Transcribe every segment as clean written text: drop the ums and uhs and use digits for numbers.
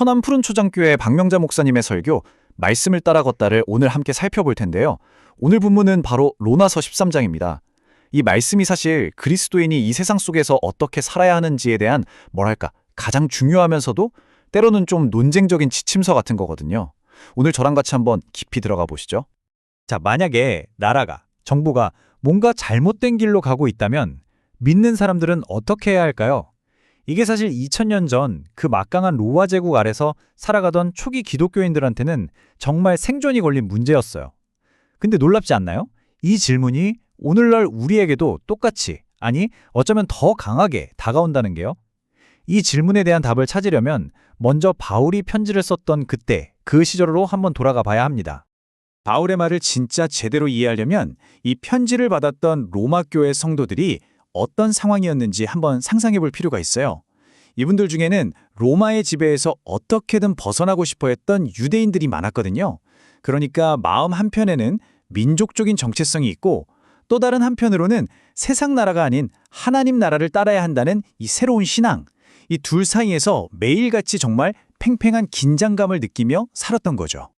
천안 푸른초장교회 박명자 목사님의 설교 말씀을 따라 걷다를 오늘 함께 살펴볼 텐데요. 오늘 본문은 바로 로마서 13장입니다. 이 말씀이 사실 그리스도인이 이 세상 속에서 어떻게 살아야 하는지에 대한 가장 중요하면서도 때로는 좀 논쟁적인 지침서 같은 거거든요. 오늘 저랑 같이 한번 깊이 들어가 보시죠. 자, 만약에 나라가, 정부가 뭔가 잘못된 길로 가고 있다면 믿는 사람들은 어떻게 해야 할까요? 이게 사실 2000년 전 그 막강한 로마 제국 아래서 살아가던 초기 기독교인들한테는 정말 생존이 걸린 문제였어요. 근데 놀랍지 않나요? 이 질문이 오늘날 우리에게도 똑같이, 아니 어쩌면 더 강하게 다가온다는 게요. 이 질문에 대한 답을 찾으려면 먼저 바울이 편지를 썼던 그때, 그 시절로 한번 돌아가 봐야 합니다. 바울의 말을 진짜 제대로 이해하려면 이 편지를 받았던 로마 교회 성도들이 어떤 상황이었는지 한번 상상해 볼 필요가 있어요. 이분들 중에는 로마의 지배에서 어떻게든 벗어나고 싶어 했던 유대인들이 많았거든요. 그러니까 마음 한편에는 민족적인 정체성이 있고 또 다른 한편으로는 세상 나라가 아닌 하나님 나라를 따라야 한다는 이 새로운 신앙, 이 둘 사이에서 매일같이 정말 팽팽한 긴장감을 느끼며 살았던 거죠.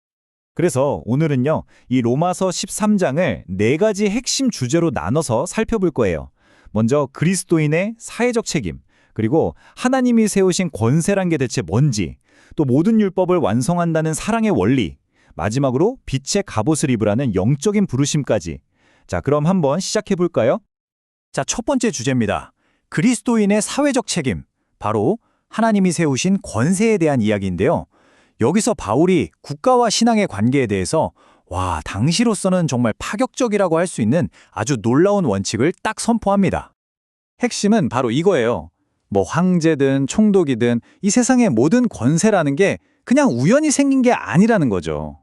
그래서 오늘은요, 이 로마서 13장을 4가지 핵심 주제로 나눠서 살펴볼 거예요. 먼저 그리스도인의 사회적 책임, 그리고 하나님이 세우신 권세란 게 대체 뭔지, 또 모든 율법을 완성한다는 사랑의 원리, 마지막으로 빛의 갑옷을 입으라는 영적인 부르심까지. 자, 그럼 한번 시작해 볼까요? 자, 첫 번째 주제입니다. 그리스도인의 사회적 책임, 바로 하나님이 세우신 권세에 대한 이야기인데요. 여기서 바울이 국가와 신앙의 관계에 대해서 당시로서는 정말 파격적이라고 할 수 있는 아주 놀라운 원칙을 딱 선포합니다. 핵심은 바로 이거예요. 황제든 총독이든 이 세상의 모든 권세라는 게 그냥 우연히 생긴 게 아니라는 거죠.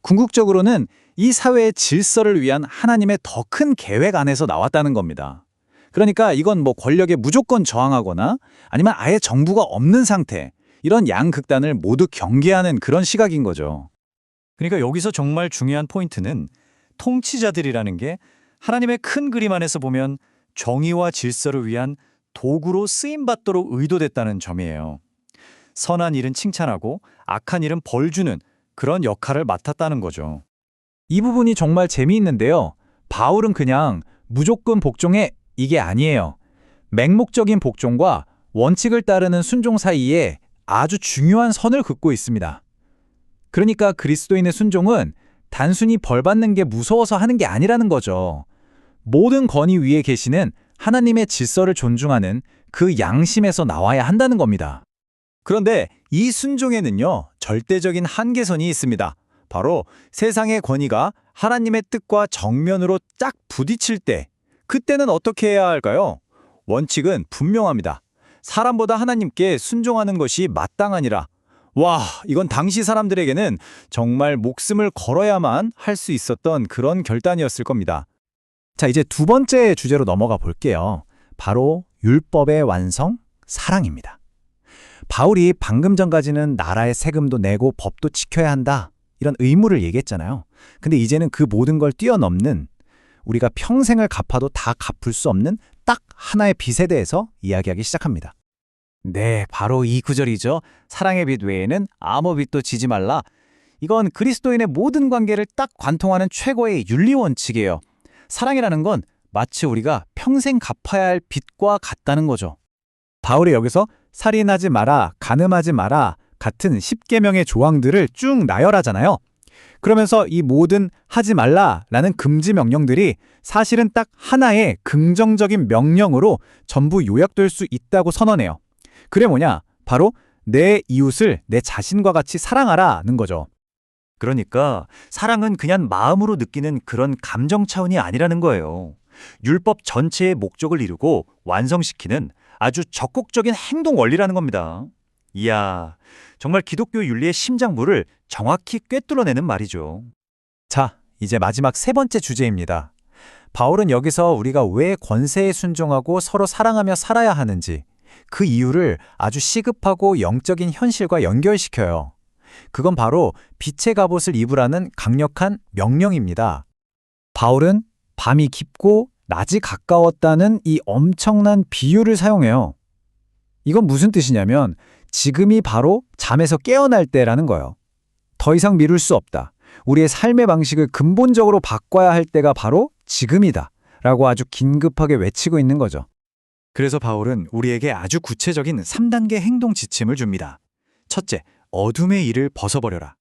궁극적으로는 이 사회의 질서를 위한 하나님의 더 큰 계획 안에서 나왔다는 겁니다. 그러니까 이건 권력에 무조건 저항하거나 아니면 아예 정부가 없는 상태, 이런 양극단을 모두 경계하는 그런 시각인 거죠. 그러니까 여기서 정말 중요한 포인트는 통치자들이라는 게 하나님의 큰 그림 안에서 보면 정의와 질서를 위한 도구로 쓰임받도록 의도됐다는 점이에요. 선한 일은 칭찬하고 악한 일은 벌 주는 그런 역할을 맡았다는 거죠. 이 부분이 정말 재미있는데요. 바울은 그냥 무조건 복종해 이게 아니에요. 맹목적인 복종과 원칙을 따르는 순종 사이에 아주 중요한 선을 긋고 있습니다. 그러니까 그리스도인의 순종은 단순히 벌받는 게 무서워서 하는 게 아니라는 거죠. 모든 권위 위에 계시는 하나님의 질서를 존중하는 그 양심에서 나와야 한다는 겁니다. 그런데 이 순종에는요, 절대적인 한계선이 있습니다. 바로 세상의 권위가 하나님의 뜻과 정면으로 쫙 부딪힐 때, 그때는 어떻게 해야 할까요? 원칙은 분명합니다. 사람보다 하나님께 순종하는 것이 마땅하니라. 이건 당시 사람들에게는 정말 목숨을 걸어야만 할 수 있었던 그런 결단이었을 겁니다. 자, 이제 두 번째 주제로 넘어가 볼게요. 바로 율법의 완성, 사랑입니다. 바울이 방금 전까지는 나라의 세금도 내고 법도 지켜야 한다, 이런 의무를 얘기했잖아요. 근데 이제는 그 모든 걸 뛰어넘는, 우리가 평생을 갚아도 다 갚을 수 없는 딱 하나의 빚에 대해서 이야기하기 시작합니다. 네, 바로 이 구절이죠. 사랑의 빚 외에는 아무 빚도 지지 말라. 이건 그리스도인의 모든 관계를 딱 관통하는 최고의 윤리 원칙이에요. 사랑이라는 건 마치 우리가 평생 갚아야 할 빚과 같다는 거죠. 바울이 여기서 살인하지 마라, 간음하지 마라 같은 10계명의 조항들을 쭉 나열하잖아요. 그러면서 이 모든 하지 말라라는 금지 명령들이 사실은 딱 하나의 긍정적인 명령으로 전부 요약될 수 있다고 선언해요. 그게 뭐냐? 바로 내 이웃을 내 자신과 같이 사랑하라는 거죠. 그러니까 사랑은 그냥 마음으로 느끼는 그런 감정 차원이 아니라는 거예요. 율법 전체의 목적을 이루고 완성시키는 아주 적극적인 행동 원리라는 겁니다. 이야, 정말 기독교 윤리의 심장부를 정확히 꿰뚫어내는 말이죠. 자, 이제 마지막 세 번째 주제입니다. 바울은 여기서 우리가 왜 권세에 순종하고 서로 사랑하며 살아야 하는지, 그 이유를 아주 시급하고 영적인 현실과 연결시켜요. 그건 바로 빛의 갑옷을 입으라는 강력한 명령입니다. 바울은 밤이 깊고 낮이 가까웠다는 이 엄청난 비유를 사용해요. 이건 무슨 뜻이냐면 지금이 바로 잠에서 깨어날 때라는 거예요. 더 이상 미룰 수 없다. 우리의 삶의 방식을 근본적으로 바꿔야 할 때가 바로 지금이다. 라고 아주 긴급하게 외치고 있는 거죠. 그래서 바울은 우리에게 아주 구체적인 3단계 행동 지침을 줍니다. 첫째, 어둠의 일을 벗어버려라.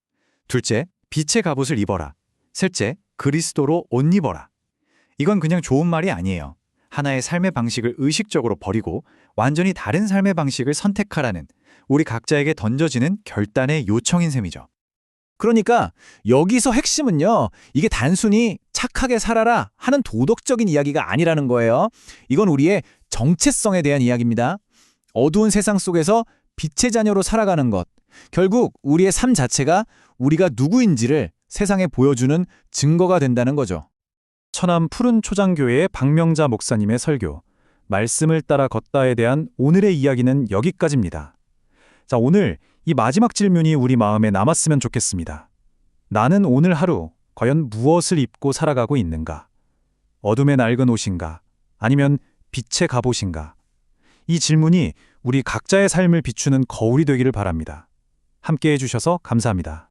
둘째, 빛의 갑옷을 입어라. 셋째, 그리스도로 옷 입어라. 이건 그냥 좋은 말이 아니에요. 하나의 삶의 방식을 의식적으로 버리고 완전히 다른 삶의 방식을 선택하라는 우리 각자에게 던져지는 결단의 요청인 셈이죠. 그러니까 여기서 핵심은요, 이게 단순히 착하게 살아라 하는 도덕적인 이야기가 아니라는 거예요. 이건 우리의 정체성에 대한 이야기입니다. 어두운 세상 속에서 빛의 자녀로 살아가는 것. 결국 우리의 삶 자체가 우리가 누구인지를 세상에 보여주는 증거가 된다는 거죠. 천안 푸른 초장교회의 박명자 목사님의 설교, 말씀을 따라 걷다에 대한 오늘의 이야기는 여기까지입니다. 자, 오늘 이 마지막 질문이 우리 마음에 남았으면 좋겠습니다. 나는 오늘 하루 과연 무엇을 입고 살아가고 있는가? 어둠의 낡은 옷인가? 아니면 빛의 갑옷인가? 이 질문이 우리 각자의 삶을 비추는 거울이 되기를 바랍니다. 함께 해주셔서 감사합니다.